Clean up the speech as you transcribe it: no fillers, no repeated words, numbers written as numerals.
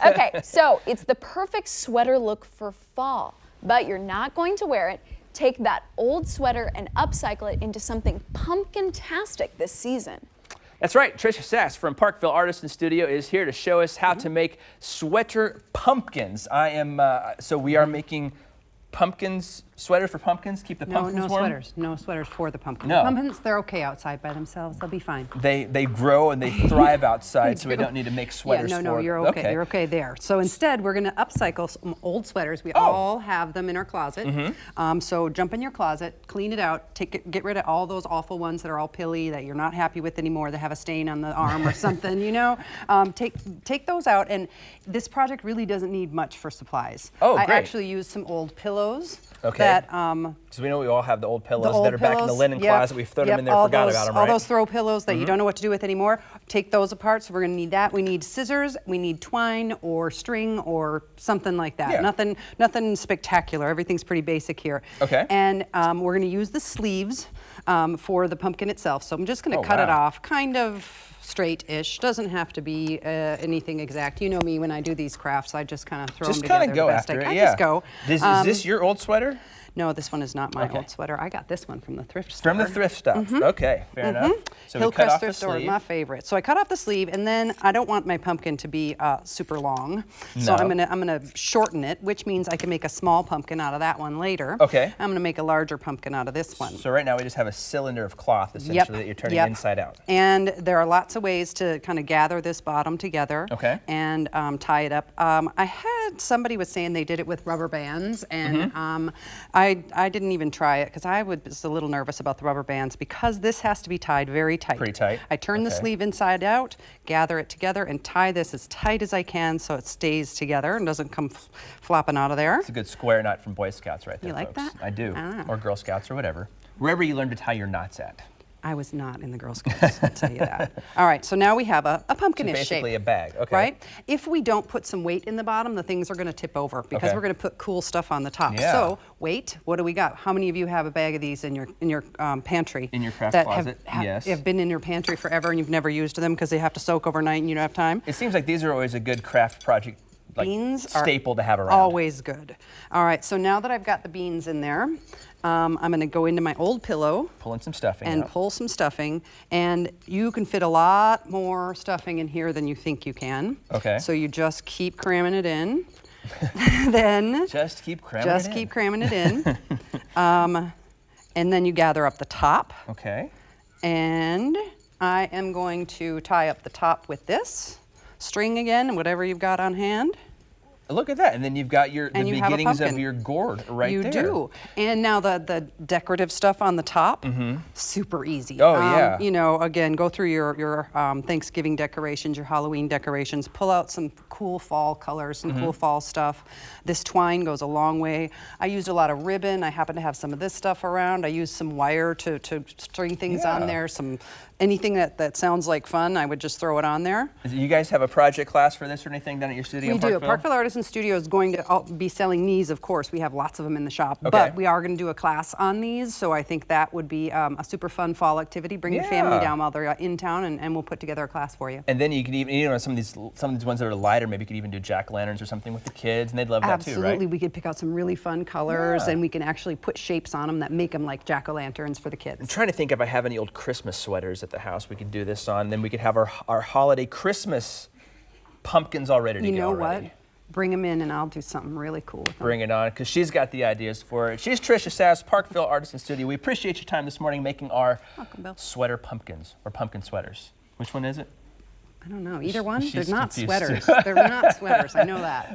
Okay, so it's the perfect sweater look for fall, but you're not going to wear it. Take that old sweater and upcycle it into something pumpkin-tastic this season. That's right. Tricia Szasz from Parkville Artisans Studio is here to show us how to make sweater pumpkins. So we are making pumpkins, sweater for pumpkins, keep the pumpkins warm? No sweaters for the pumpkins. No. The pumpkins, they're okay outside by themselves. They'll be fine. They grow and they thrive outside, so we don't need to make sweaters for them. You're okay. You're okay there. So instead, we're going to upcycle some old sweaters. We all have them in our closet. So jump in your closet, clean it out, get rid of all those awful ones that are all pilly that you're not happy with anymore, that have a stain on the arm or something, you know. Take those out, and this project really doesn't need much for supplies. Oh, great. I actually used some old pillows. Okay. That, so we know we all have the old pillows that are back in the linen closet. We've thrown them in there, forgot about them, right? All those throw pillows that you don't know what to do with anymore. Take those apart. So we're going to need that. We need scissors. We need twine or string or something like that. Yeah. Nothing spectacular. Everything's pretty basic here. Okay. And we're going to use the sleeves for the pumpkin itself. So I'm just going to cut it off, kind of straight-ish. Doesn't have to be anything exact. You know me, when I do these crafts, I just kind of throw them together. Just kind of go after it, I just go. Is this your old sweater? No, this one is not my old sweater. I got this one from the thrift store. From the thrift stuff. Okay, fair enough. So we cut off the sleeve. My favorite. So I cut off the sleeve, and then I don't want my pumpkin to be super long. So I'm gonna shorten it, which means I can make a small pumpkin out of that one later. Okay. I'm gonna make a larger pumpkin out of this one. So right now we just have a cylinder of cloth, essentially, that you're turning inside out. And there are lots of ways to kind of gather this bottom together. Okay. And tie it up. I had somebody was saying they did it with rubber bands, and I didn't even try it because I was a little nervous about the rubber bands because this has to be tied very tight. Pretty tight. I turn the sleeve inside out, gather it together, and tie this as tight as I can so it stays together and doesn't come flopping out of there. It's a good square knot from Boy Scouts right there, You like folks. that? I do. Or Girl Scouts or whatever. Wherever you learn to tie your knots at. I was not in the Girl Scouts, I'll tell you that. All right, so now we have a pumpkin-ish shape. Basically a bag, okay. Right? If we don't put some weight in the bottom, the things are going to tip over because we're going to put cool stuff on the top. Yeah. So, weight, what do we got? How many of you have a bag of these in your pantry? In your craft that closet, yes. Have been in your pantry forever and you've never used them because they have to soak overnight and you don't have time? It seems like these are always a good craft project, like beans staple to have around. Always good. All right, so now that I've got the beans in there, I'm going to go into my old pillow. Pulling some stuffing And out. pull some stuffing. And you can fit a lot more stuffing in here than you think you can. Okay. So you just keep cramming it in. Then just keep cramming it in. And then you gather up the top. Okay. And I am going to tie up the top with this string again, whatever you've got on hand. Look at that, and then you've got the beginnings of your gourd right there. You do. And now the decorative stuff on the top, super easy. Oh, yeah. You know, again, go through your Thanksgiving decorations, your Halloween decorations, pull out some cool fall colors, some cool fall stuff. This twine goes a long way. I used a lot of ribbon. I happen to have some of this stuff around. I used some wire to string things on there, anything that sounds like fun, I would just throw it on there. You guys have a project class for this or anything down at your studio in Parkville? We do. Parkville Artisans Studio is going to be selling these, of course. We have lots of them in the shop. But we are going to do a class on these, so I think that would be a super fun fall activity. Bring your family down while they're in town, and we'll put together a class for you. And then you could even, you know, some of these ones that are lighter, maybe you could even do jack-o'-lanterns or something with the kids, and they'd love that too, right? Absolutely. We could pick out some really fun colors, and we can actually put shapes on them that make them like jack-o'-lanterns for the kids. I'm trying to think if I have any old Christmas sweaters at the house we could do this on. Then we could have our holiday Christmas pumpkins all ready to go. You know what? Bring them in and I'll do something really cool with them. Bring it on, because she's got the ideas for it. She's Tricia Szasz, Parkville Artisan Studio. We appreciate your time this morning making our sweater pumpkins, or pumpkin sweaters. Which one is it? I don't know. Either one? They're not confused. sweaters. They're not sweaters. I know that.